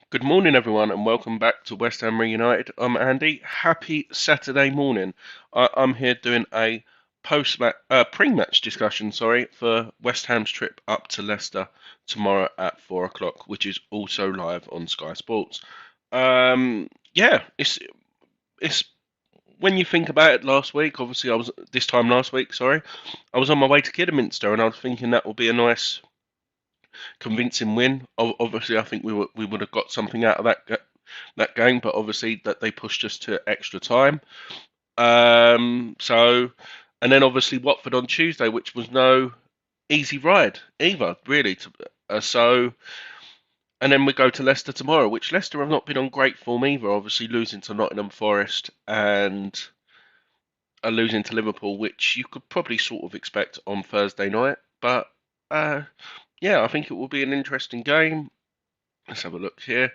Good morning, everyone, and welcome back to West Ham Reunited. I'm Andy. Happy Saturday morning. I'm here doing a pre-match discussion, for West Ham's trip up to Leicester tomorrow at 4 o'clock, which is also live on Sky Sports. Yeah, it's when you think about it. Last week, obviously, I was this time last week. Sorry, I was on my way to Kidderminster, and I was thinking that would be a nice convincing win. Obviously, I think we would have got something out of that game, but obviously that they pushed us to extra time. So, and then obviously Watford on Tuesday, which was no easy ride either, really. So, and then we go to Leicester tomorrow, which Leicester have not been on great form either. Obviously losing to Nottingham Forest and losing to Liverpool, which you could probably sort of expect on Thursday night. But uh, yeah, I think it will be an interesting game. Let's have a look here.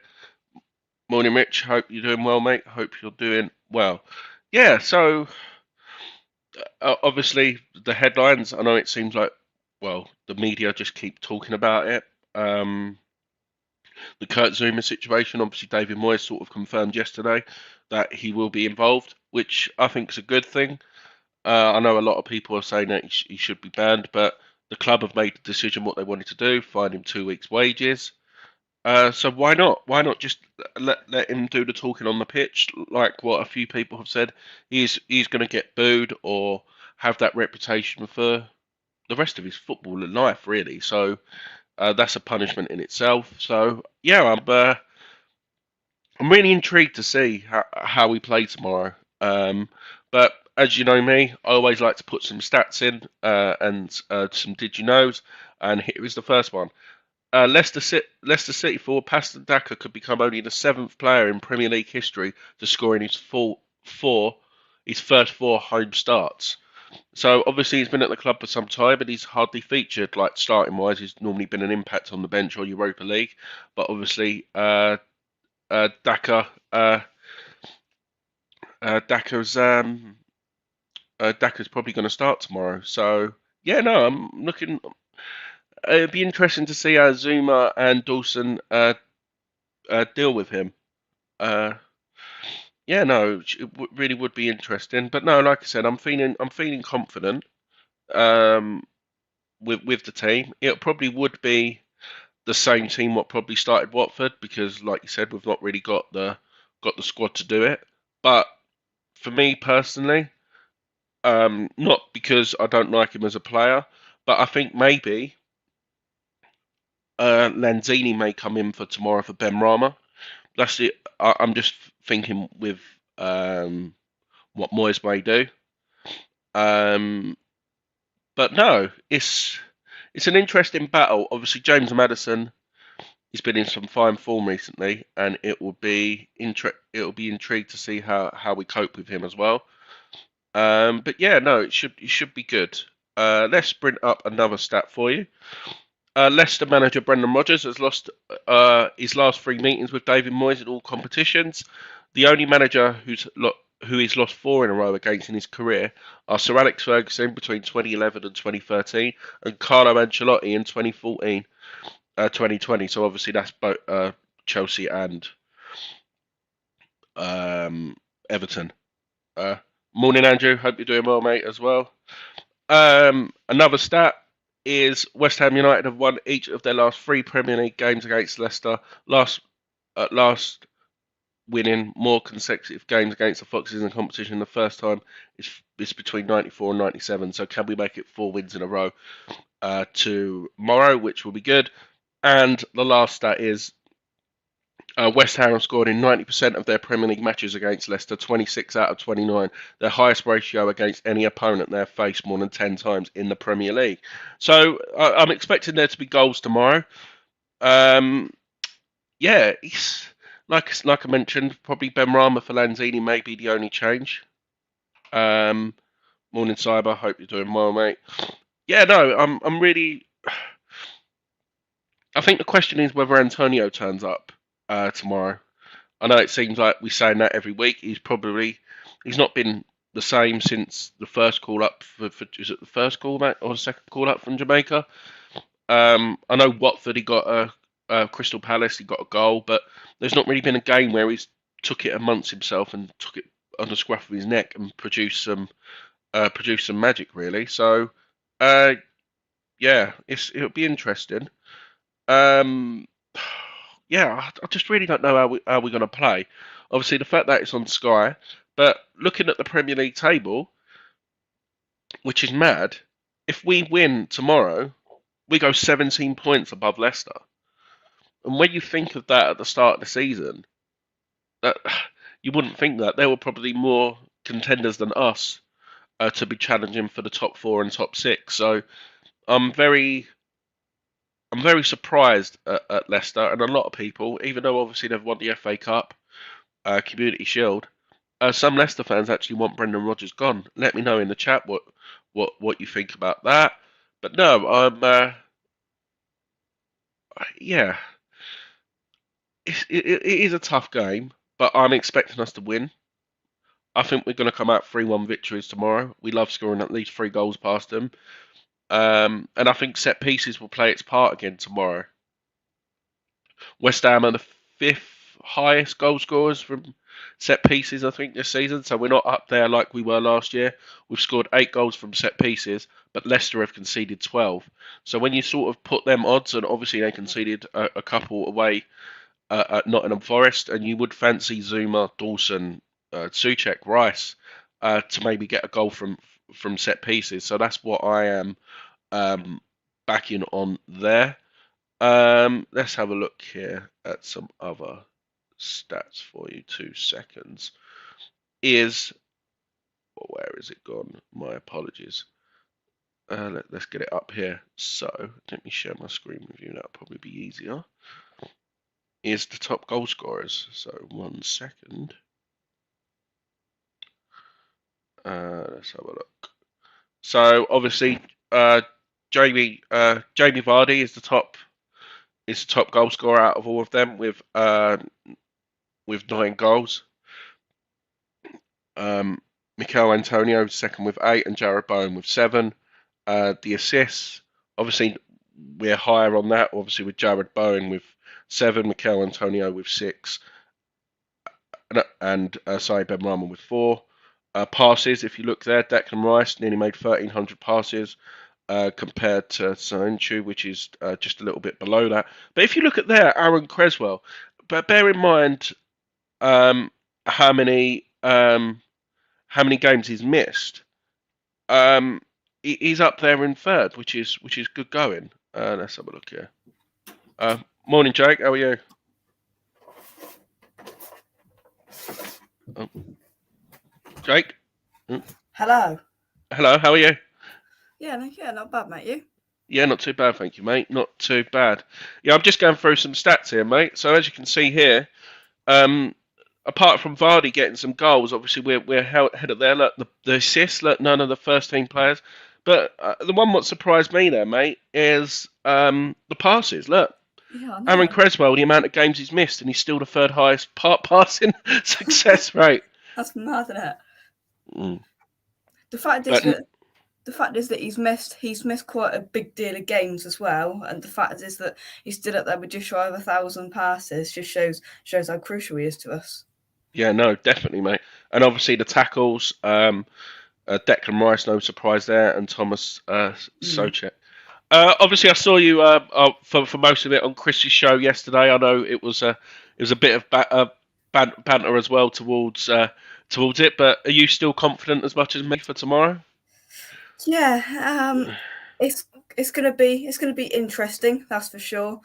Morning, Rich. Hope you're doing well, mate. Hope you're doing well. Yeah, so obviously the headlines, I know it seems like, well, the media just keep talking about it. Um, the Kurt Zuma situation, obviously David Moyes sort of confirmed yesterday that he will be involved, which I think is a good thing. I know a lot of people are saying that he should be banned, but the club have made the decision what they wanted to do, fine him 2 weeks' wages. So why not? Why not just let him do the talking on the pitch, like what a few people have said? He's going to get booed or have that reputation for the rest of his footballing life, really. So that's a punishment in itself. So yeah, I'm really intrigued to see how we play tomorrow. But as you know me, I always like to put some stats in and some did you knows, and here is the first one. Leicester City forward Patson Daka could become only the seventh player in Premier League history to score in his first four home starts. So obviously he's been at the club for some time, but he's hardly featured like starting wise. He's normally been an impact on the bench or Europa League, but obviously Daka Daka's Daka's probably going to start tomorrow. So yeah, no, I'm looking. It'd be interesting to see how Zuma and Dawson deal with him. Uh, yeah, no, really would be interesting. But no, like I said, I'm feeling confident um, with the team. It probably would be the same team what probably started Watford because, like you said, we've not really got the squad to do it. But for me personally, not because I don't like him as a player, but I think maybe Lanzini may come in for tomorrow for Ben Rama. That's it. I'm just thinking with um, what Moyes may do. Um, but no, it's an interesting battle. Obviously, James Maddison he's been in some fine form recently, and it'll be intrigued to see how we cope with him as well. But yeah, no, it should be good. Let's bring up another stat for you. Leicester manager Brendan Rodgers has lost his last three meetings with David Moyes in all competitions. The only manager who he's lost four in a row against in his career are Sir Alex Ferguson between 2011 and 2013 and Carlo Ancelotti in 2014, 2020. So obviously that's both Chelsea and Everton. Uh, Morning, Andrew. Hope you're doing well, mate, as well. Another stat is West Ham United have won each of their last three Premier League games against Leicester. Last winning more consecutive games against the Foxes in the competition. The first time is between 94 and 97. So can we make it four wins in a row tomorrow, which will be good. And the last stat is West Ham have scored in 90% of their Premier League matches against Leicester, 26 out of 29, their highest ratio against any opponent they've faced more than 10 times in the Premier League. So I'm expecting there to be goals tomorrow. Um, yeah, it's like I mentioned, probably Ben Rama for Lanzini may be the only change. Um, Morning, Cyber. Hope you're doing well, mate. Yeah, no, I'm really. I think the question is whether Antonio turns up tomorrow. I know it seems like we're saying that every week. He's not been the same since the first call up is it the first call back or the second call up from Jamaica? I know Watford he got Crystal Palace, he got a goal, but there's not really been a game where he's took it amongst himself and took it on the scruff of his neck and produced some magic, really. So, yeah, it'll be interesting. Um, yeah, I just really don't know how we're going to play. Obviously, the fact that it's on Sky, but looking at the Premier League table, which is mad, if we win tomorrow, we go 17 points above Leicester. And when you think of that at the start of the season, that you wouldn't think that there were probably more contenders than us to be challenging for the top 4 and top 6. So I'm very surprised at Leicester, and a lot of people, even though obviously they've won the FA Cup, Community Shield, some Leicester fans actually want Brendan Rodgers gone. Let me know in the chat what you think about that. But no, yeah, it is a tough game, but I'm expecting us to win. I think we're going to come out 3-1 victories tomorrow. We love scoring at least 3 goals past them. And I think set pieces will play its part again tomorrow. West Ham are the 5th highest goal scorers from set pieces, I think, this season. So we're not up there like we were last year. We've scored 8 goals from set pieces, but Leicester have conceded 12. So when you sort of put them odds, and obviously they conceded a couple away at Nottingham Forest, and you would fancy Zuma, Dawson, Souček, Rice to maybe get a goal from set pieces. So that's what I am backing on there. Let's have a look here at some other stats for you. 2 seconds. Where is it gone? My apologies. Let's get it up here. So let me share my screen with you. That'll probably be easier. Is the top goal scorers. So 1 second. Let's have a look. So obviously, Jamie Vardy is the top goal scorer out of all of them with 9 goals. Mikel Antonio second with 8, and Jared Bowen with 7. The assists, obviously, we're higher on that. Obviously, with Jared Bowen with 7, Mikel Antonio with 6, and Saïd Benrahma with 4. Passes, if you look there, Declan Rice nearly made 1,300 passes compared to LEIWHU, which is just a little bit below that. But if you look at there, Aaron Creswell, but bear in mind how many games he's missed. He's up there in 3rd, which is good going. Let's have a look here. Morning, Jake. How are you? Oh. Jake? Hello. Hello, how are you? Yeah, not bad, mate. You? Yeah, not too bad, thank you, mate. Not too bad. Yeah, I'm just going through some stats here, mate. So as you can see here, apart from Vardy getting some goals, obviously we're ahead of there. Look, the assists, look, none of the first team players. But the one what surprised me there, mate, is the passes. Look, Yeah, I know. Aaron Creswell, the amount of games he's missed, and he's still the 3rd highest passing success rate. That's mad, isn't it? Mm. The fact is that he's missed quite a big deal of games as well, and the fact is that he's still up there with just shy of 1,000 passes. Just shows how crucial he is to us. Yeah, no, definitely, mate. And obviously the tackles, Declan Rice, no surprise there, and Thomas Souček. Obviously, I saw you for most of it on Chris's show yesterday. I know it was a bit of banter as well towards it, but are you still confident as much as me for tomorrow? Yeah, it's gonna be interesting, that's for sure.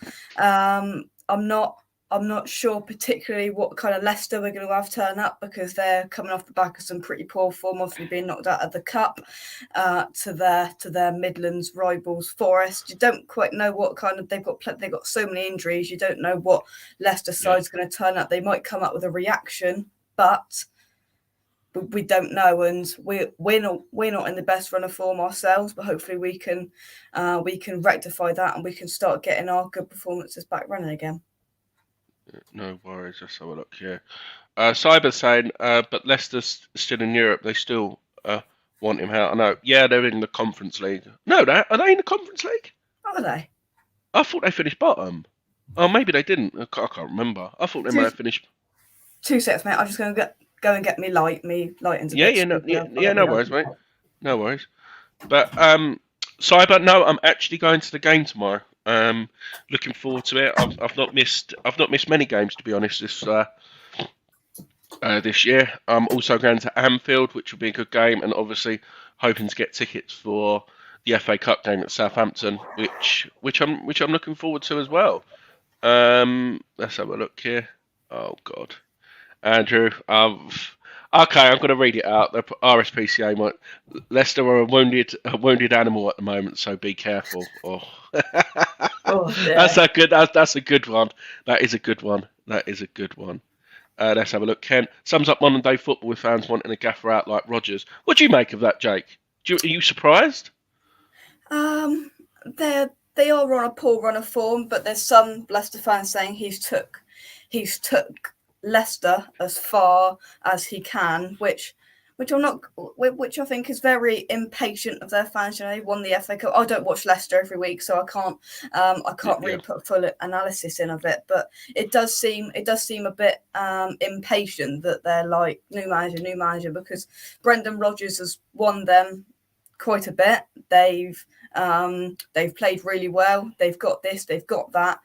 I'm not sure particularly what kind of Leicester we're going to have turn up, because they're coming off the back of some pretty poor form, obviously being knocked out of the cup to their Midlands rivals Forest. You don't quite know what kind of they've got so many injuries. You don't know what Leicester side's going to turn up. They might come up with a reaction, but we don't know, and we're not in the best run of form ourselves. But hopefully we can rectify that, and we can start getting our good performances back running again. No worries. Let's have a look here. Cyber's saying, but Leicester's still in Europe. They still want him out. I know. Yeah, they're in the Conference League. No, are they in the Conference League? Are they? I thought they finished bottom. Oh, maybe they didn't. I can't remember. I thought they may have finished. 2 seconds, mate. I'm just going to go and get me light. Me lighting's a bit stupid. No worries, mate. No worries. But Cyber, no, I'm actually going to the game tomorrow. Looking forward to it. I've not missed many games, to be honest, this year. I'm also going to Anfield, which will be a good game, and obviously hoping to get tickets for the FA Cup game at Southampton, which I'm looking forward to as well. Let's have a look here. Oh God, Andrew. Okay, I'm going to read it out. The RSPCA, Leicester are a wounded animal at the moment, so be careful. Oh, that's a good. That's a good one. That is a good one. Let's have a look. Ken sums up modern day football with fans wanting a gaffer out like Rodgers. What do you make of that, Jake? Are you surprised? They are on a poor run of form, but there's some Leicester fans saying he's took Leicester as far as he can, which I think is very impatient of their fans. You know, they won the FA Cup. I don't watch Leicester every week, so I can't really put a full analysis in of it. But it does seem a bit impatient that they're like new manager, because Brendan Rodgers has won them quite a bit. They've played really well. They've got this, they've got that.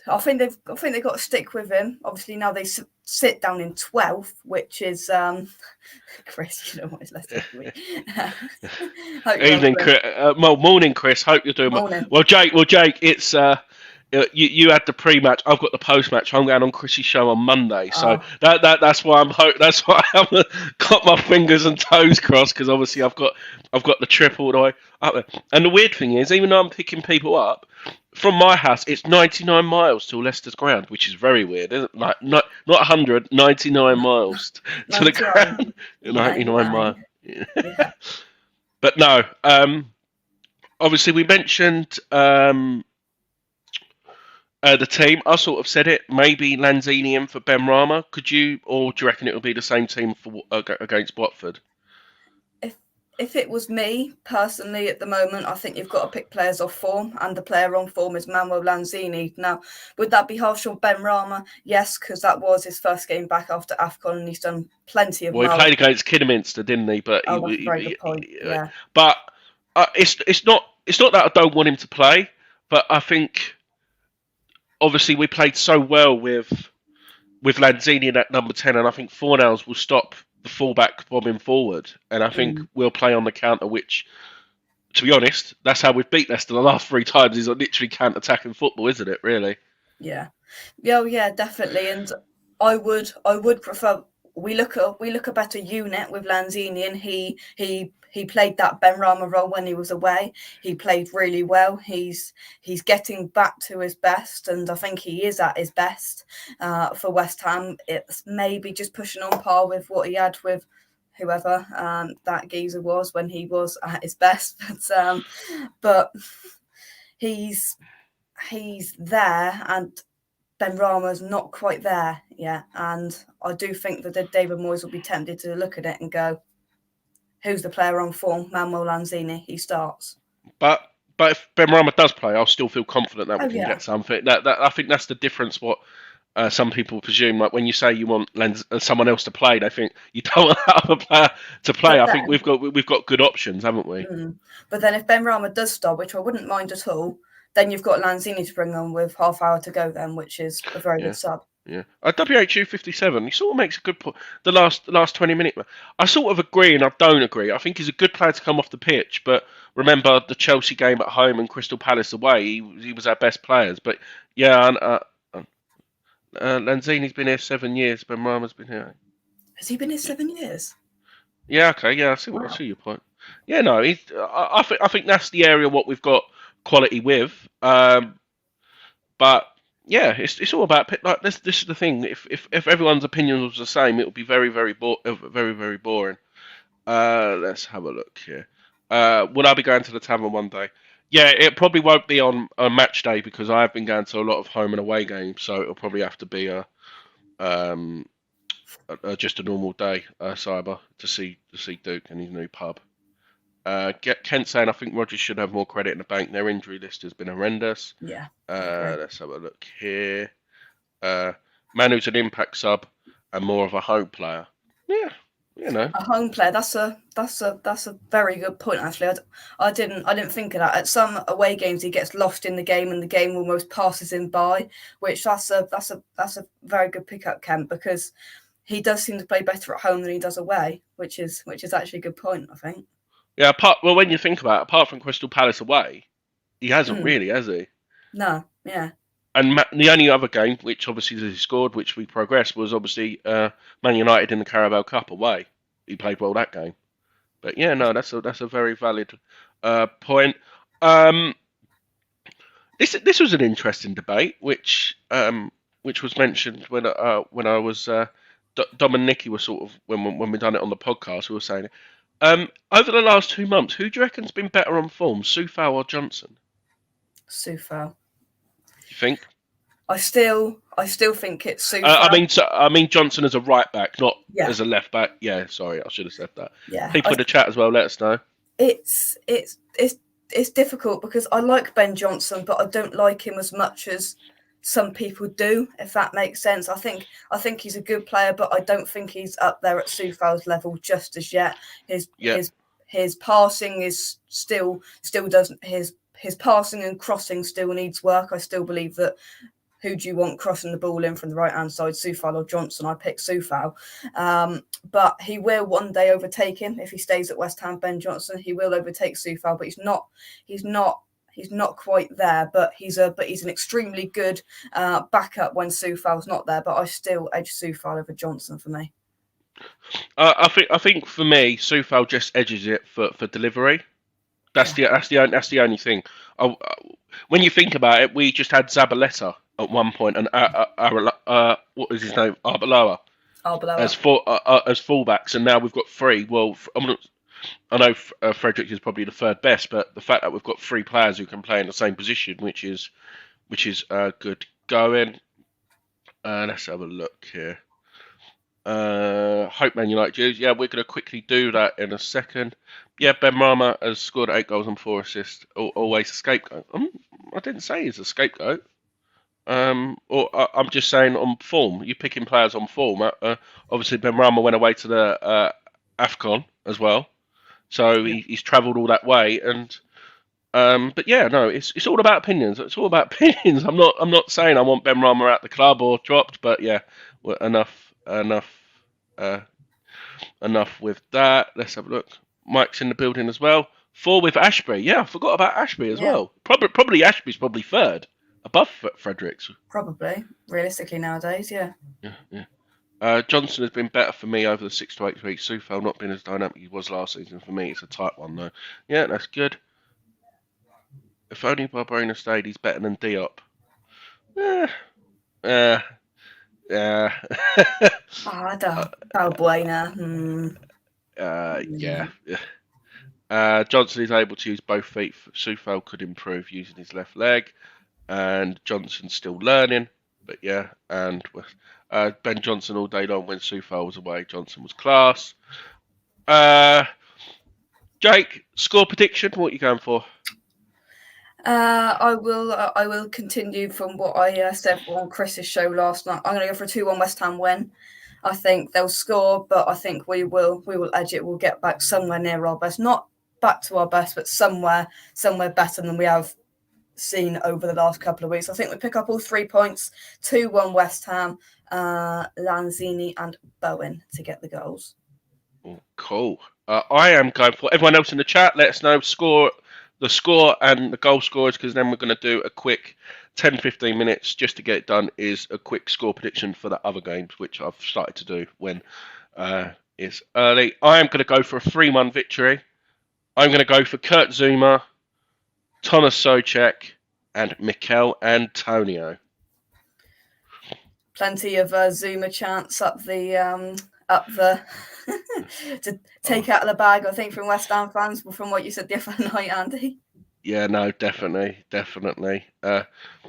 I think they've got to stick with him. Obviously, now they sit down in 12th, which is Chris. You know what is Leicester for me. Evening, Chris. Morning, Chris. Hope you're doing well. Well, Jake. It's you had the pre-match. I've got the post-match. I'm going on Chrissy's show on Monday, so that's why I'm got my fingers and toes crossed, because obviously I've got the trip all the way up there. And the weird thing is, even though I'm picking people up from my house, it's 99 miles to Leicester's ground, which is very weird, isn't it? Like not 100, 99 miles to the ground. 99 miles. Yeah. But no, obviously we mentioned the team. I sort of said it. Maybe Lanzini in for Ben Rama. Could you, or do you reckon it will be the same team for against Watford? If it was me personally, at the moment, I think you've got to pick players off form, and the player on form is Manuel Lanzini. Now, would that be harsh on Ben Rama? Yes, because that was his first game back after AFCON, and he's done plenty of. Well, he played against Kidderminster, didn't he? But that's a very good point. Yeah. But it's not that I don't want him to play, but I think obviously we played so well with Lanzini in at number 10, and I think Fornals will stop the fullback bombing forward, and I think we'll play on the counter, which, to be honest, that's how we've beat Leicester the last 3 times, is literally counter-attacking football, isn't it, really? Yeah, definitely. And I would prefer we look a better unit with Lanzini, and he played that Ben Rama role when he was away. He played really well. He's getting back to his best, and I think he is at his best for West Ham. It's maybe just pushing on par with what he had with whoever that geezer was when he was at his best. But he's there, and Ben Rama's not quite there yet. And I do think that David Moyes will be tempted to look at it and go, who's the player on form? Manuel Lanzini. He starts. But if Ben Rama does play, I'll still feel confident that we can get something. That I think that's the difference. What some people presume, like when you say you want someone else to play, they think you don't want another player to play. I think we've got good options, haven't we? But then if Ben Rama does start, which I wouldn't mind at all, then you've got Lanzini to bring on with half hour to go then, which is a very good sub. Yeah. WHU57, he sort of makes a good point. The last 20 minutes, I sort of agree and I don't agree. I think he's a good player to come off the pitch, but remember the Chelsea game at home and Crystal Palace away, he was our best players. But yeah, Lanzini's been here 7 years, Ben Rama's been here. Has he been here 7 years? Yeah, okay, yeah, I see your point. Yeah, no, I think that's the area what we've got quality with, but yeah, it's all about like this is the thing. If everyone's opinion was the same, it would be very very boring. Let's have a look here. Will I be going to the tavern one day? Yeah, it probably won't be on a match day because I've been going to a lot of home and away games, so it'll probably have to be just a normal day, Cyber, to see Duke and his new pub. Kent saying, I think Rodgers should have more credit in the bank. Their injury list has been horrendous. Yeah. Let's have a look here. Manu's an impact sub and more of a home player. Yeah, you know. A home player. That's a very good point. Actually, I didn't think of that. At some away games, he gets lost in the game, and the game almost passes him by. Which that's a very good pickup, Kent, because he does seem to play better at home than he does away, which is actually a good point, I think. Yeah. When you think about it, apart from Crystal Palace away, he hasn't really, has he? No. Yeah. And the only other game, which obviously he scored, which we progressed, was obviously Man United in the Carabao Cup away. He played well that game. But yeah, no, that's a very valid point. This was an interesting debate, which was mentioned when I was Dom and Nicky were sort of when we done it on the podcast, we were saying over the last 2 months, who do you reckon's been better on form, Soufal or Johnson? Soufal. You think? I still think it's Soufal. I mean Johnson as a right back, not as a left back. Yeah, sorry, I should have said that. Yeah. People in the chat as well, let us know. It's difficult because I like Ben Johnson, but I don't like him as much as some people do, if that makes sense. I think he's a good player, but I don't think he's up there at Soufal's level just as yet. His passing is still doesn't his passing and crossing still needs work. I still believe that. Who do you want crossing the ball in from the right-hand side, Soufal or Johnson? I pick Soufal. But he will one day overtake him if he stays at West Ham. Ben Johnson, he will overtake Soufal, but he's not quite there. But he's an extremely good backup when Soufal's not there. But I still edge Soufal over Johnson for me. I think for me, Soufal just edges it for delivery. That's the only thing. When you think about it, we just had Zabaleta at one point, and what is his name, Arbeloa, as fullbacks, and now we've got three. Well, I know Frederick is probably the third best, but the fact that we've got three players who can play in the same position, which is good going. Let's have a look here. Hope Man United. Yeah, we're going to quickly do that in a second. Yeah, Ben Rama has scored 8 goals and 4 assists. Always a scapegoat. I didn't say he's a scapegoat. I'm just saying on form. You're picking players on form. Obviously, Ben Rama went away to the AFCON as well, so he's travelled all that way. And but yeah, no, it's all about opinions. It's all about opinions. I'm not saying I want Ben Rama out the club or dropped, but yeah, enough with that. Let's have a look. Mike's in the building as well. 4 with Ashby. Yeah, I forgot about Ashby as well. Probably Ashby's probably third, above Fredericks. Probably, realistically nowadays, yeah. Johnson has been better for me over the 6 to 8 weeks. Soufal not been as dynamic as he was last season for me. It's a tight one though. Yeah, that's good. If only Barbarina stayed, he's better than Diop. Yeah. Balbuena. Yeah. Johnson is able to use both feet. Soufal could improve using his left leg, and Johnson's still learning. But yeah, and Ben Johnson all day long when Soufal was away. Johnson was class. Jake, score prediction. What are you going for? I will continue from what I said on Chris's show last night. I'm going to go for a 2-1 West Ham win. I think they'll score, but I think we will edge it. We'll get back somewhere near our best, not back to our best, but somewhere better than we have seen over the last couple of weeks. I think we pick up all 3 points. 2-1 West Ham, Lanzini and Bowen to get the goals. Cool. I am going for everyone else in the chat. Let us know the score and the goal scorers, because then we're going to do a quick 10-15 minutes just to get it done. Is a quick score prediction for the other games, which I've started to do when it's early. I am going to go for a 3-1 victory. I'm going to go for Kurt Zouma, Thomas Souček, and Mikel Antonio. Plenty of Zouma chants up the to take out of the bag, I think, from West Ham fans, from what you said the other night, Andy. Yeah, no, definitely.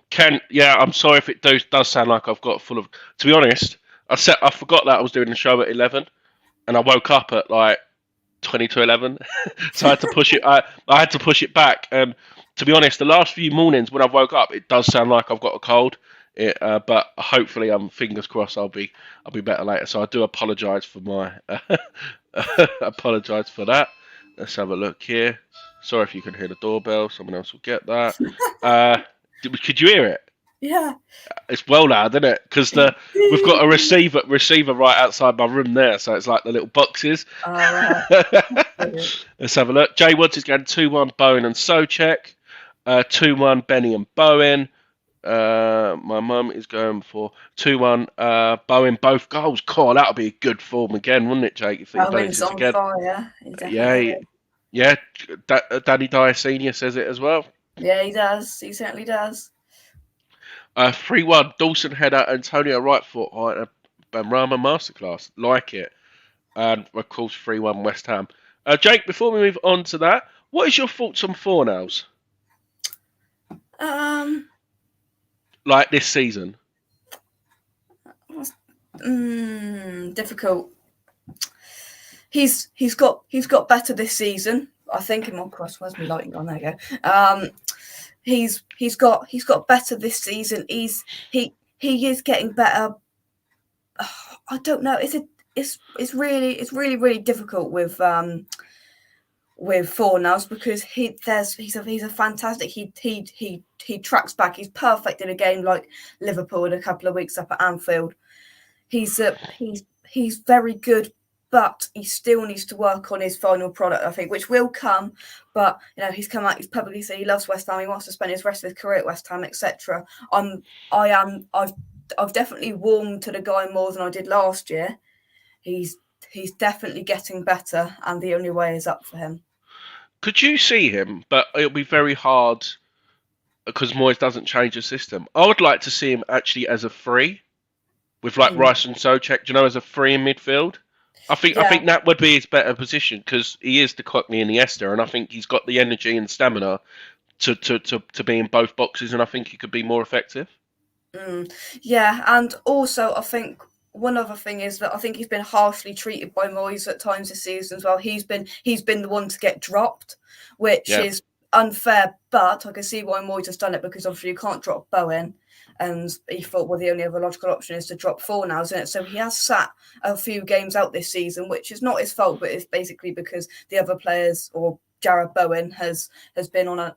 Ken, yeah, I'm sorry if it does sound like I've got full of. To be honest, I forgot that I was doing the show at 11, and I woke up at like 20 to 11. So I had to push it. I had to push it back. To be honest, the last few mornings when I woke up, it does sound like I've got a cold. But hopefully, fingers crossed, I'll be better later. So I do apologise for my apologise for that. Let's have a look here. Sorry if you can hear the doorbell. Someone else will get that. Could you hear it? Yeah. It's well loud, isn't it? Because we've got a receiver right outside my room there, so it's like the little boxes. Let's have a look. Jay Woods is going 2-1 Bowen and Souček. 2-1 Benny and Bowen. My mum is going for 2-1 Bowen, both goals. Cool, that'll be a good form again, wouldn't it, Jake? If he does this again. Fire. Yeah. Danny Dyer Senior says it as well. Yeah, he does. He certainly does. 3-1 Dawson header, Antonio right foot on a Benrahma masterclass. Like it. And of course 3-1 West Ham. Jake, before we move on to that, what is your thoughts on Fornals? Like this season? Difficult. He's got better this season. I think in my cross. Where's my lighting on? There you go. He's got better this season. He is getting better. I don't know. It's really difficult with Fornals because he's a fantastic. He tracks back. He's perfect in a game like Liverpool in a couple of weeks up at Anfield. He's very good, but he still needs to work on his final product, I think, which will come. But he's come out. He's publicly said he loves West Ham. He wants to spend his rest of his career at West Ham, etc. I've definitely warmed to the guy more than I did last year. He's definitely getting better, and the only way is up for him. Could you see him? But it'll be very hard because Moyes doesn't change the system. I would like to see him actually as a free, with like Rice and Souček, as a free in midfield. I think that would be his better position because he is the Cockney and the Ester, and I think he's got the energy and stamina to be in both boxes, and I think he could be more effective. Yeah, and also I think one other thing is that I think he's been harshly treated by Moyes at times this season as well. He's been the one to get dropped, which is unfair, but I can see why Moyes has done it because obviously you can't drop Bowen. And he thought, well, the only other logical option is to drop Fornals, isn't it? So he has sat a few games out this season, which is not his fault, but it's basically because the other players or Jarrod Bowen has been on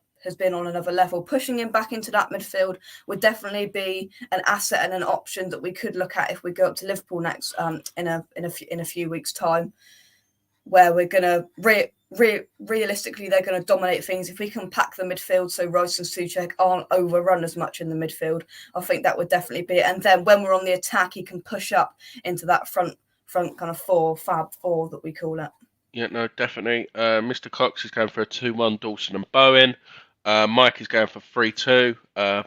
another level. Pushing him back into that midfield would definitely be an asset and an option that we could look at if we go up to Liverpool next in a few weeks' time, where we're going to realistically they're going to dominate things. If we can pack the midfield so Rice and Souček aren't overrun as much in the midfield, I think that would definitely be it. And then when we're on the attack, he can push up into that front kind of fab four that we call it. Yeah, no, definitely. Mr. Cox is going for a 2-1 Dawson and Bowen. Mike is going for 3-2.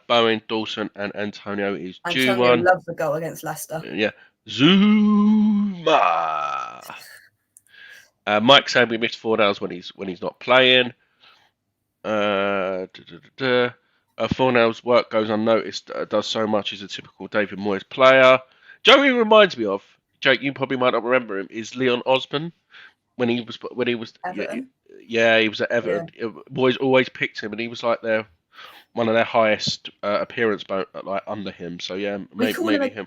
Bowen, Dawson, and Antonio is due one. Antonio loves the goal against Leicester. Yeah, Zuma. Mike saying we missed Fornals when he's not playing. Fornals' work goes unnoticed. Does so much as a typical David Moyes player. Joey reminds me of Jake. You probably might not remember him. Is Leon Osborne when he was Everton? Yeah, he was at Everton. Yeah. Moyes always picked him, and he was like one of their highest appearance like under him. So yeah, maybe him.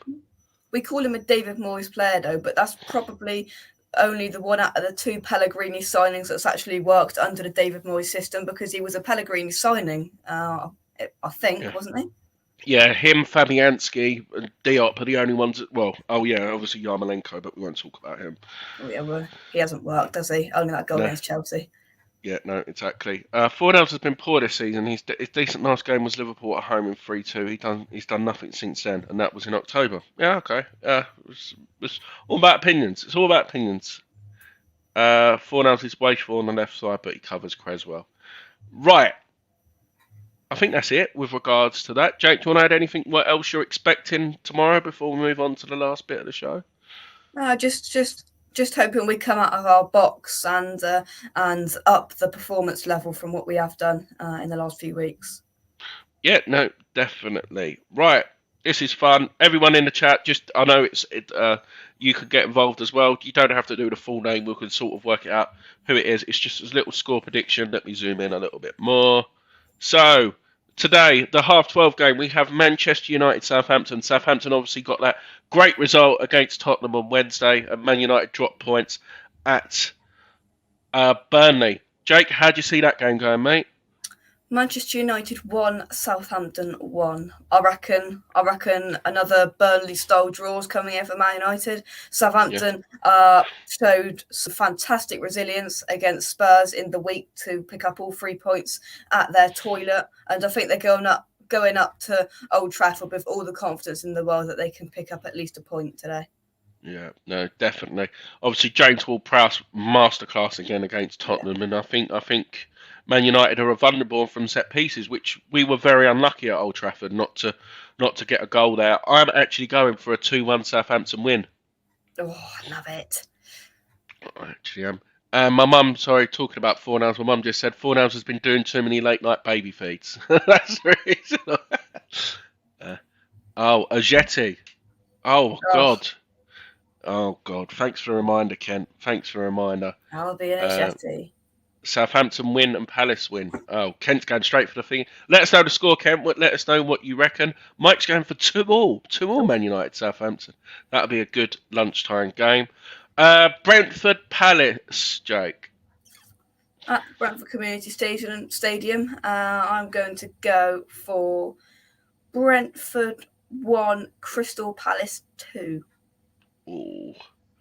We call him a David Moyes player though, but that's probably only the one out of the two Pellegrini signings that's actually worked under the David Moyes system, because he was a Pellegrini signing, I think, wasn't he? Yeah, him, Fabianski, and Diop are the only ones. Obviously Yarmolenko, but we won't talk about him. Oh, yeah, well, he hasn't worked, does he? Only that goal against Chelsea. Yeah, no, exactly. Fornals has been poor this season. His decent last game was Liverpool at home in 3-2. He's done nothing since then, and that was in October. Yeah, okay. It's all about opinions. It's all about opinions. Fornals is wasteful on the left side, but he covers Creswell. Right. I think that's it with regards to that. Jake, do you want to add anything? What else you're expecting tomorrow before we move on to the last bit of the show? Just hoping we come out of our box and up the performance level from what we have done in the last few weeks. Yeah, no, definitely. Right, This is fun. Everyone in the chat, I know you could get involved as well. You don't have to do the full name. We can sort of work it out who it is. It's just a little score prediction. Let me zoom in a little bit more. So today, the 12:30 game, we have Manchester United, Southampton. Southampton obviously got that great result against Tottenham on Wednesday, and Man United dropped points at Burnley. Jake, how do you see that game going, mate? Manchester United 1, Southampton 1. I reckon another Burnley-style draw is coming in for Man United. Southampton showed some fantastic resilience against Spurs in the week to pick up all 3 points at their toilet, and I think they're going up to Old Trafford with all the confidence in the world that they can pick up at least a point today. Yeah, no, definitely. Obviously, James Ward-Prowse masterclass again against Tottenham, and I think Man United are vulnerable from set pieces, which we were very unlucky at Old Trafford not to get a goal there. I'm actually going for a 2-1 Southampton win. Oh, I love it. I actually am. My mum, talking about Fornals, my mum just said Fornals has been doing too many late night baby feeds. That's the reason. Ajeti. God. Oh, God. Thanks for the reminder, Kent. Thanks for the reminder. I'll be an Ajeti. Southampton win and Palace win. Oh, Kent's going straight for the thing. Let us know the score, Kent. Let us know what you reckon. Mike's going for 2-2. 2-2 Man United, Southampton. That'll be a good lunchtime game. Brentford Palace, Jake. At Brentford Community Stadium, I'm going to go for Brentford 1, Crystal Palace 2. Ooh.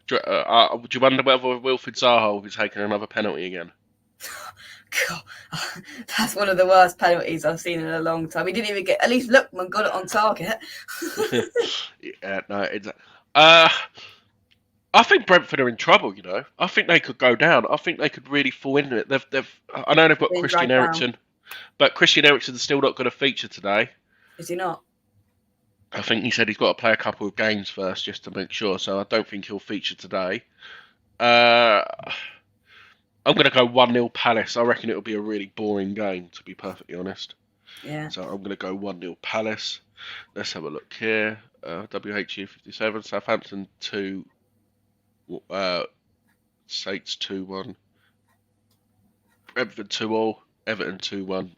Do you wonder whether Wilfried Zaha will be taking another penalty again? God, that's one of the worst penalties I've seen in a long time. He didn't even at least Lookman got it on target. Yeah, no, I think Brentford are in trouble, you know. I think they could go down. I think they could really fall into it. I know they've got Christian Eriksen, but Christian Eriksen's still not going to feature today. Is he not? I think he said he's got to play a couple of games first just to make sure, so I don't think he'll feature today. I'm going to go 1-0 Palace. I reckon it'll be a really boring game, to be perfectly honest. Yeah. So I'm going to go 1-0 Palace. Let's have a look here. WHU 57, Southampton 2, Saints 2-1, Brentford 2-0, Everton 2-1,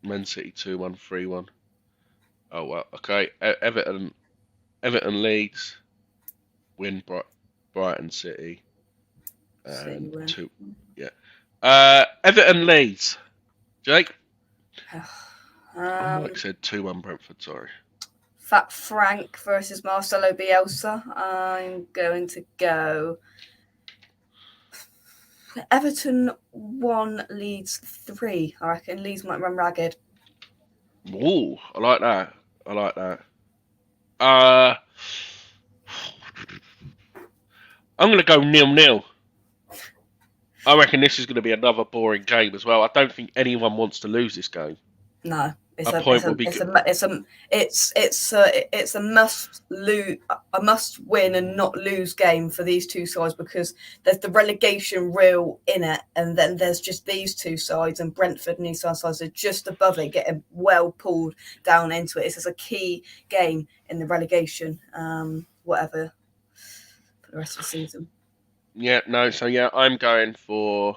Man City 2-1, 3-1. Oh, well, okay. Everton Leeds, win Brighton City. And 2, yeah. Everton Leeds. Jake? Mike said 2-1 Brentford, sorry. Fat Frank versus Marcelo Bielsa. I'm going to go Everton 1, Leeds 3. I reckon Leeds might run ragged. Ooh, I like that. I'm going to go 0-0. I reckon this is going to be another boring game as well. I don't think anyone wants to lose this game. No, it's a must win and not lose game for these two sides, because there's the relegation reel in it, and then there's just these two sides, and Brentford and these sides are just above it, getting well pulled down into it. It's just a key game in the relegation, whatever, for the rest of the season. Yeah, no, so yeah, I'm going for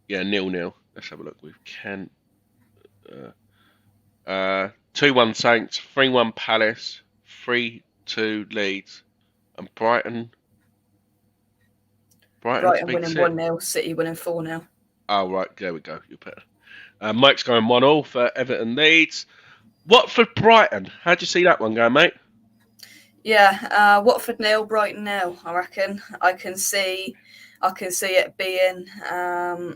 0-0. Let's have a look with Kent. 2-1 Saints, 3-1 Palace, 3-2 Leeds, and Brighton winning 1-0, City winning 4-0. Oh, right, there we go. You're better. Mike's going 1-0 for Everton Leeds. Watford Brighton. How do you see that one going, mate? Yeah, Watford 0, Brighton 0. I reckon I can see it being a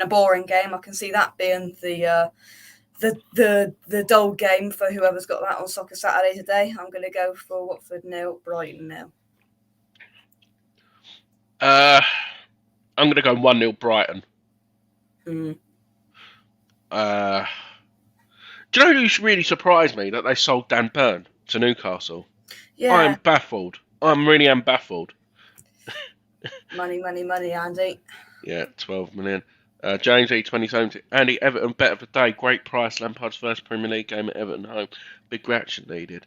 boring game. I can see that being the dull game for whoever's got that on Soccer Saturday today. I'm going to go for Watford 0, Brighton 0. I'm going to go 1-0 Brighton. Do you know who's really surprised me? That they sold Dan Burn to Newcastle. Yeah. I'm baffled. I really am baffled. Money, Andy. Yeah, 12 million. James E. 2017. Andy, Everton bet of the day. Great price. Lampard's first Premier League game at Everton home. Big reaction needed.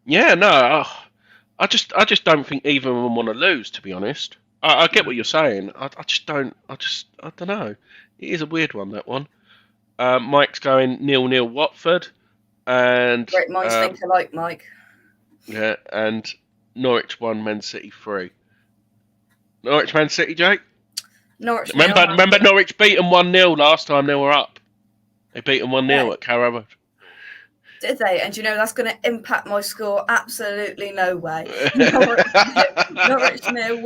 Yeah, no, I just don't think either of them want to lose. To be honest, I get what you're saying. I just don't. I don't know. It is a weird one, that one. Mike's going 0-0 Watford, and Great minds think alike, Mike. yeah, and Norwich 1, Man City 3. Norwich, Man City, Jake. Norwich Remember Norwich beat them 1-0 last time they were up. They beat them 1-0 at Kavanagh. Did they? And you know that's going to impact my score? Absolutely no way. Norwich 0,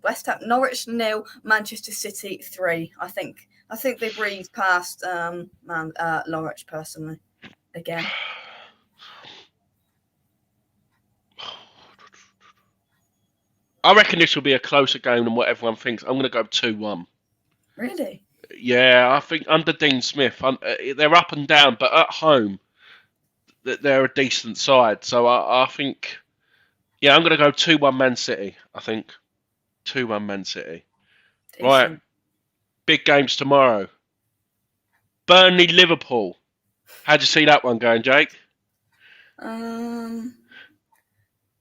West Ham. Norwich 0, Manchester City 3. I think they breezed past Norwich personally again. I reckon this will be a closer game than what everyone thinks. I'm going to go 2-1. Really? Yeah, I think under Dean Smith, they're up and down, but at home, they're a decent side. So I think, yeah, I'm going to go 2-1 Man City. I think 2-1 Man City. Decent. Right, big games tomorrow. Burnley, Liverpool. How'd you see that one going, Jake?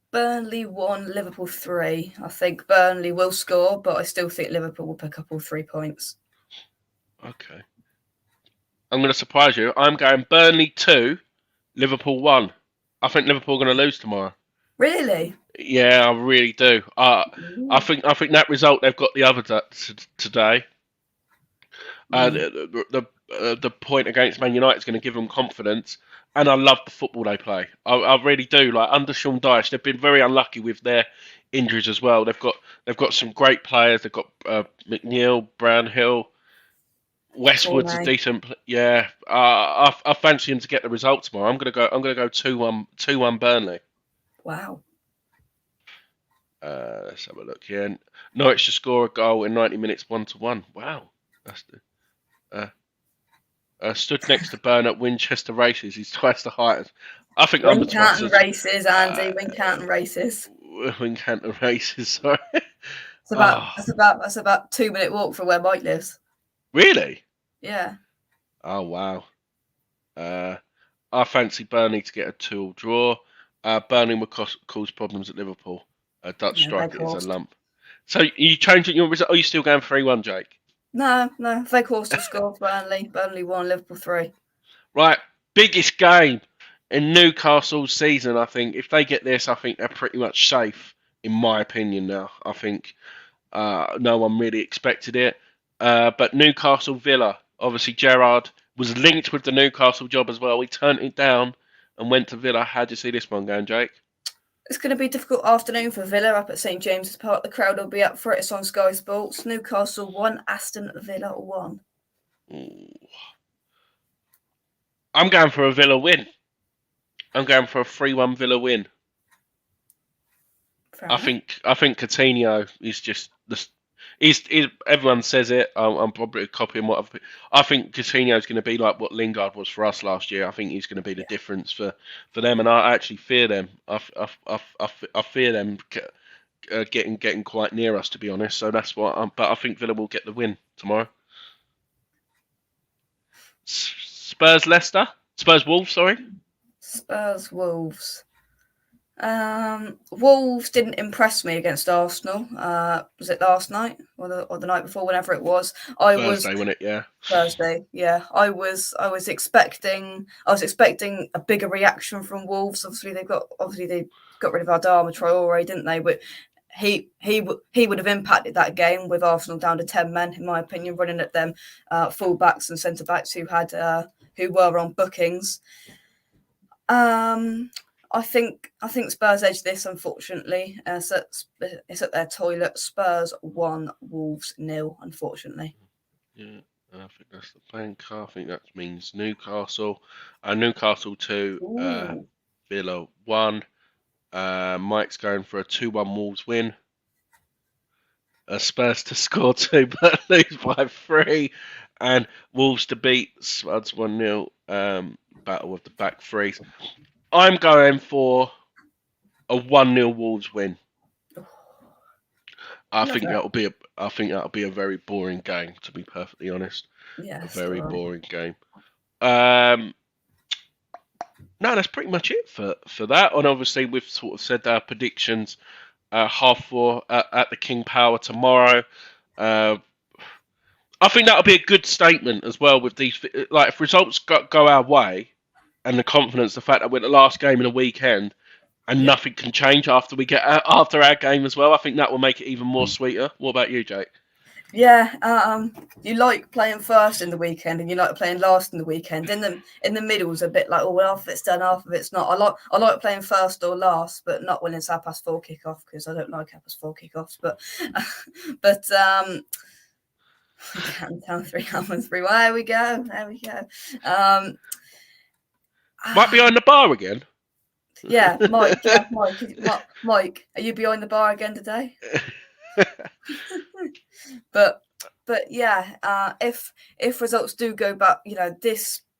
Burnley 1, Liverpool 3. I think Burnley will score, but I still think Liverpool will pick up all 3 points. Okay. I'm going to surprise you. I'm going Burnley 2, Liverpool 1. I think Liverpool are going to lose tomorrow. Really? Yeah, I really do. I think that result they've got the other today. The point against Man United is going to give them confidence, and I love the football they play. I really do. Like under Sean Dyche, they've been very unlucky with their injuries as well. They've got some great players. They've got McNeil, Brownhill, Westwood's a decent. Yeah, I fancy him to get the result tomorrow. I'm gonna go 2-1 Burnley. Wow. Let's have a look here. Norwich to score a goal in 90 minutes, 1-1. Wow, that's the. Stood next to Bennett, Winchester races. He's twice the height. I think I'm the twice. Races, Andy. Wincanton races. Wincanton races. Sorry. It's about 2-minute walk from where Mike lives. Really? Yeah. Oh wow. I fancy Burnley to get a 2-2 draw. Burnley will cause problems at Liverpool. A Dutch striker is a lump. So you changing your result? Are you still going 3-1, Jake? No. Veghorst will score for Burnley. Burnley 1, Liverpool 3. Right, biggest game in Newcastle's season. I think if they get this, I think they're pretty much safe. In my opinion, now I think no one really expected it. But Newcastle Villa, obviously Gerrard was linked with the Newcastle job as well. He turned it down and went to Villa. How do you see this one going, Jake? It's going to be a difficult afternoon for Villa up at St James's Park. The crowd will be up for it. It's on Sky Sports. Newcastle 1, Aston Villa 1. Ooh. I'm going for a Villa win. I'm going for a 3-1 Villa win. I think Coutinho is just he's everyone says it. I'm probably copying what I think Coutinho is going to be like what Lingard was for us last year. I think he's going to be the difference for them, and I actually fear them. I fear them getting quite near us, to be honest. So that's what. But I think Villa will get the win tomorrow. Spurs Wolves. Sorry. Spurs Wolves. Wolves didn't impress me against Arsenal. Was it last night or the night before? Whenever it was, Thursday, wasn't it? Yeah. Thursday. Yeah, I was expecting a bigger reaction from Wolves. Obviously, they got rid of Adama Traore, didn't they? But he would have impacted that game with Arsenal down to 10 men, in my opinion, running at them full backs and centre backs who were on bookings. I think Spurs edge this, unfortunately. It's at their toilet. Spurs 1, Wolves 0, unfortunately. Yeah, I think that's the plan. I think that means Newcastle. Newcastle 2, Villa 1. Mike's going for a 2-1 Wolves win. Spurs to score 2 but lose by 3. And Wolves to beat Spurs 1-0. Battle of the back threes. I'm going for a 1-0 Wolves win. I think that'll be a very boring game, to be perfectly honest. Yes, a very boring game. no, that's pretty much it for that. And obviously, we've sort of said our predictions. 4:30 at the King Power tomorrow. Uh, I think that'll be a good statement as well with these. Like, if results go our way, and the confidence, the fact that we're the last game in a weekend, and Yeah. nothing can change after we get after our game as well. I think that will make it even more sweeter. What about you, Jake? Yeah, you like playing first in the weekend, and you like playing last in the weekend. In the middle is a bit like, oh, well, half of it's done, half of it's not. I like playing first or last, but not when it's 4:30 kickoff, because I don't like 4:30 kickoffs. But down 3-3. Well, there we go. Right behind the bar again. Yeah, Mike. Mike, are you behind the bar again today? But yeah, if results do go back,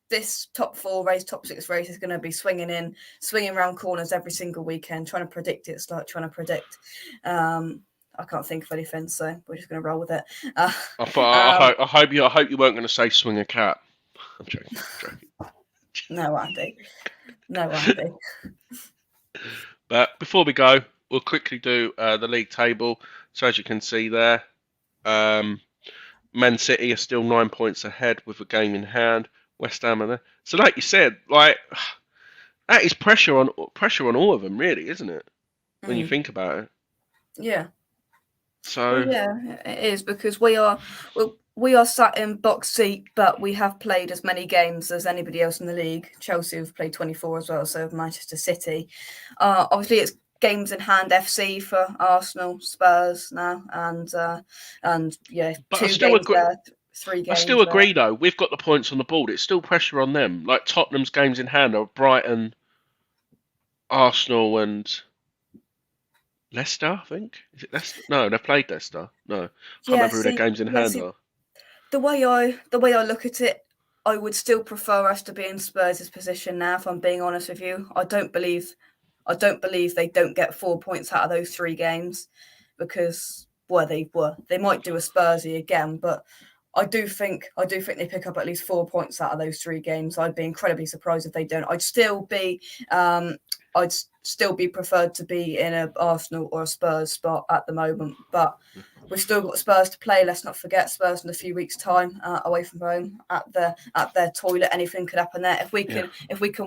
this top 4 race, top 6 race is going to be swinging around corners every single weekend. Trying to predict it's like trying to predict. I can't think of anything, so we're just going to roll with it. I hope you weren't going to say swing a cat. I'm joking. No, Andy. But before we go, we'll quickly do the league table. So as you can see there, Man City are still 9 points ahead with a game in hand. West Ham are there. So like you said, like that is pressure on all of them, really, isn't it? When you think about it. Yeah. So well, yeah, it is, because we are sat in box seat, but we have played as many games as anybody else in the league. Chelsea have played 24 as well, so have Manchester City. Obviously, it's games in hand FC for Arsenal, Spurs now, and yeah, but 2 games there, 3 games. I still agree though. We've got the points on the board. It's still pressure on them. Like Tottenham's games in hand are Brighton, Arsenal, and Leicester, I think. Is it Leicester? No, they've played Leicester. No, I can't remember who their games in hand are. The way I look at it, I would still prefer us to be in Spurs' position now, if I'm being honest with you. I don't believe they don't get 4 points out of those 3 games, because they might do a Spursy again, but I do think they pick up at least 4 points out of those 3 games. I'd be incredibly surprised if they don't. I'd still be preferred to be in an Arsenal or a Spurs spot at the moment, but we've still got Spurs to play. Let's not forget Spurs in a few weeks' time, away from home at their toilet. Anything could happen there. If we can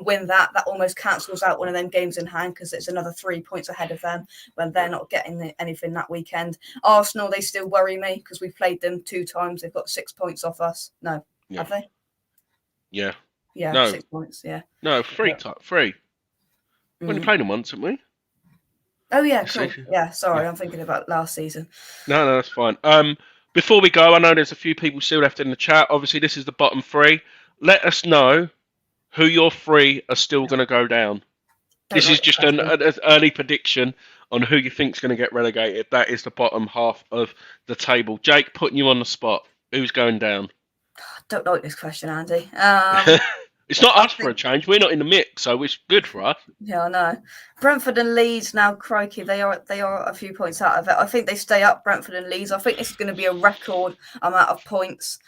win that almost cancels out one of them games in hand, because it's another 3 points ahead of them when they're not getting anything that weekend. Arsenal, they still worry me, because we've played them 2 times. They've got 6 points off us. No, have they? Yeah. Yeah, no. 6 points. Yeah. No, 3. We only played them once, haven't we? Oh yeah, cool. Yeah, sorry, I'm thinking about last season. No, that's fine. Before we go, I know there's a few people still left in the chat. Obviously, this is the bottom 3. Let us know who your 3 are still going to go down. This is just an early prediction on who you think's going to get relegated. That is the bottom half of the table. Jake, putting you on the spot. Who's going down? I don't like this question, Andy. It's not us for a change. We're not in the mix, so it's good for us. Yeah, I know. Brentford and Leeds now, crikey, they are a few points out of it. I think they stay up, Brentford and Leeds. I think this is going to be a record amount of points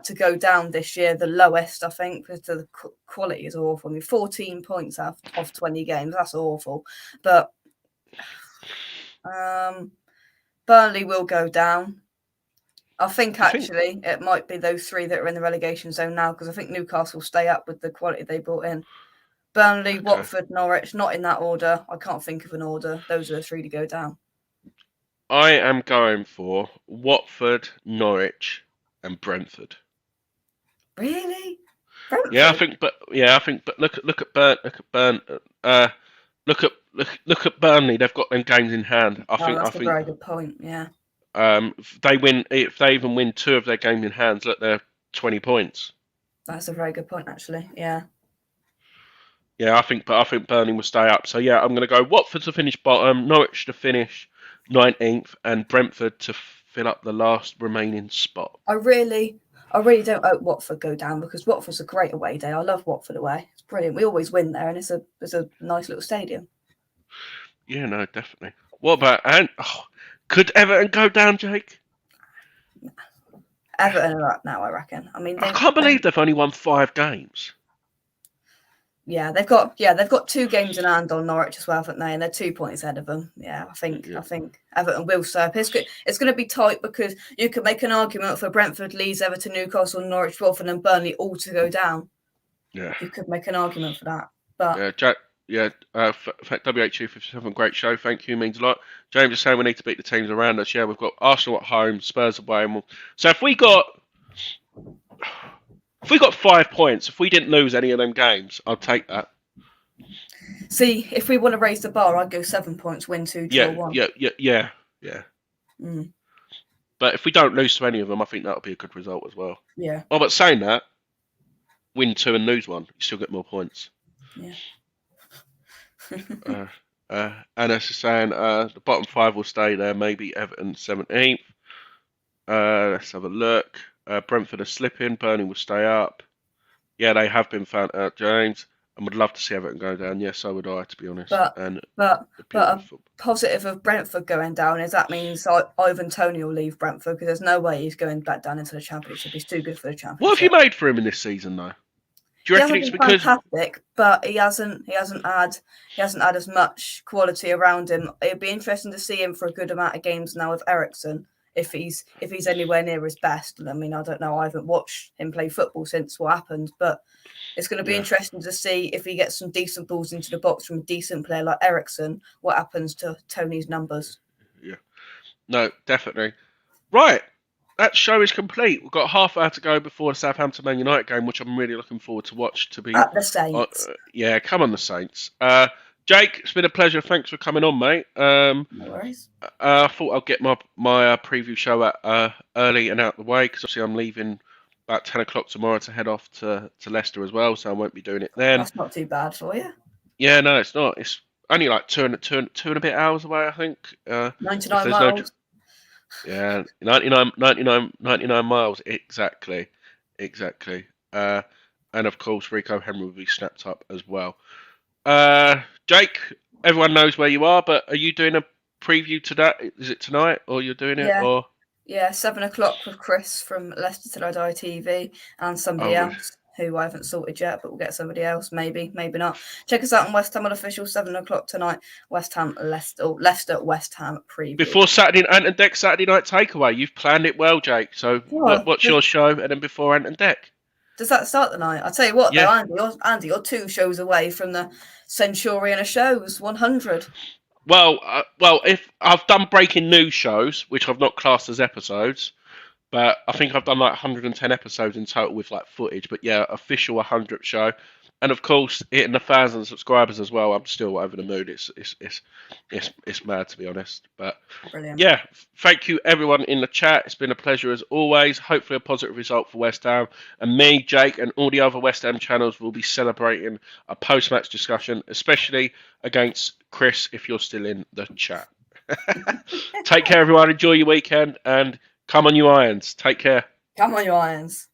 to go down this year, the lowest, I think, because the quality is awful. I mean, 14 points out of 20 games, that's awful. But Burnley will go down. I think actually it might be those 3 that are in the relegation zone now, because I think Newcastle stay up with the quality they brought in. Burnley, Watford, Norwich, not in that order. I can't think of an order. Those are the 3 to go down. I am going for Watford, Norwich, and Brentford. Really? Brentford? Yeah, I think. But look at Burt. Look at Burnley. They've got them games in hand. I think a very good point. Yeah. If they even win 2 of their games in hand, look, they're 20 points. That's a very good point, actually. Yeah. Yeah, I think Burnley will stay up. So yeah, I'm going to go Watford to finish bottom, Norwich to finish 19th, and Brentford to fill up the last remaining spot. I really don't hope Watford go down, because Watford's a great away day. I love Watford away. It's brilliant. We always win there, and it's a nice little stadium. Yeah, no, definitely. What about could Everton go down, Jake? Everton are up now, I reckon. I mean, I can't believe they've only won 5 games. Yeah, they've got 2 games in hand on Norwich as well, haven't they? And they're 2 points ahead of them. Yeah, I think Everton will serve. It's going to be tight because you could make an argument for Brentford, Leeds, Everton, Newcastle, Norwich, Watford, and Burnley all to go down. Yeah, you could make an argument for that. But yeah, Jack. Yeah, WHU57, great show. Thank you, means a lot. James is saying we need to beat the teams around us. Yeah, we've got Arsenal at home, Spurs away, and so if we got 5 points, if we didn't lose any of them games, I'd take that. See, if we want to raise the bar, I'd go 7 points, win 2, draw 1. Yeah. Mm. But if we don't lose to any of them, I think that'll be a good result as well. Yeah. Oh, but saying that, win 2 and lose 1, you still get more points. Yeah. Anna's saying the bottom 5 will stay there. Maybe Everton 17th. Let's have a look. Brentford are slipping. Burnley will stay up. Yeah, they have been found out, James. And would love to see Everton go down. Yes, so would I, to be honest. But a positive of Brentford going down is that means Ivan Toney will leave Brentford because there's no way he's going back down into the Championship. He's too good for the Championship. What have you made for him in this season, though? Do you reckon it's because fantastic, but he hasn't had as much quality around him. It'd be interesting to see him for a good amount of games now with Eriksen. If he's anywhere near his best. I mean, I don't know. I haven't watched him play football since what happened, but it's going to be interesting to see if he gets some decent balls into the box from a decent player like Eriksen, what happens to Tony's numbers. Yeah. No, definitely. Right. That show is complete. We've got half hour to go before the Southampton Man United game, which I'm really looking forward to watch. At the Saints. Come on, the Saints. Jake, it's been a pleasure. Thanks for coming on, mate. No worries. I thought I'd get my preview show early and out the way because obviously I'm leaving about 10 o'clock tomorrow to head off to Leicester as well, so I won't be doing it then. That's not too bad for you. Yeah, no, it's not. It's only like two and a bit hours away, I think. 99 miles. Yeah, 99 miles, exactly. And of course, Rico Henry will be snapped up as well. Jake, everyone knows where you are, but are you doing a preview today? Is it tonight, or you're doing it? Or 7 o'clock with Chris from Leicester Till I Die TV and somebody else who I haven't sorted yet, but we'll get somebody else, maybe not. Check us out on West Ham Unofficial, 7 o'clock tonight. West Ham Leicester West Ham preview before Saturday and Deck Saturday night takeaway. You've planned it well, Jake. So what's your show, and then before Ant and Deck? Does that start the night? I'll tell you what, though, Andy, you're 2 shows away from the Centurion of shows, 100. Well, if I've done breaking news shows, which I've not classed as episodes, but I think I've done like 110 episodes in total with like footage. But yeah, official 100th show, and of course hitting 1,000 subscribers as well. I'm still over the mood. It's mad, to be honest. But brilliant. Yeah, thank you everyone in the chat. It's been a pleasure as always. Hopefully a positive result for West Ham, and me, Jake, and all the other West Ham channels will be celebrating a post-match discussion, especially against Chris if you're still in the chat. Take care, everyone. Enjoy your weekend, and come on, you Irons. Take care. Come on, you Irons.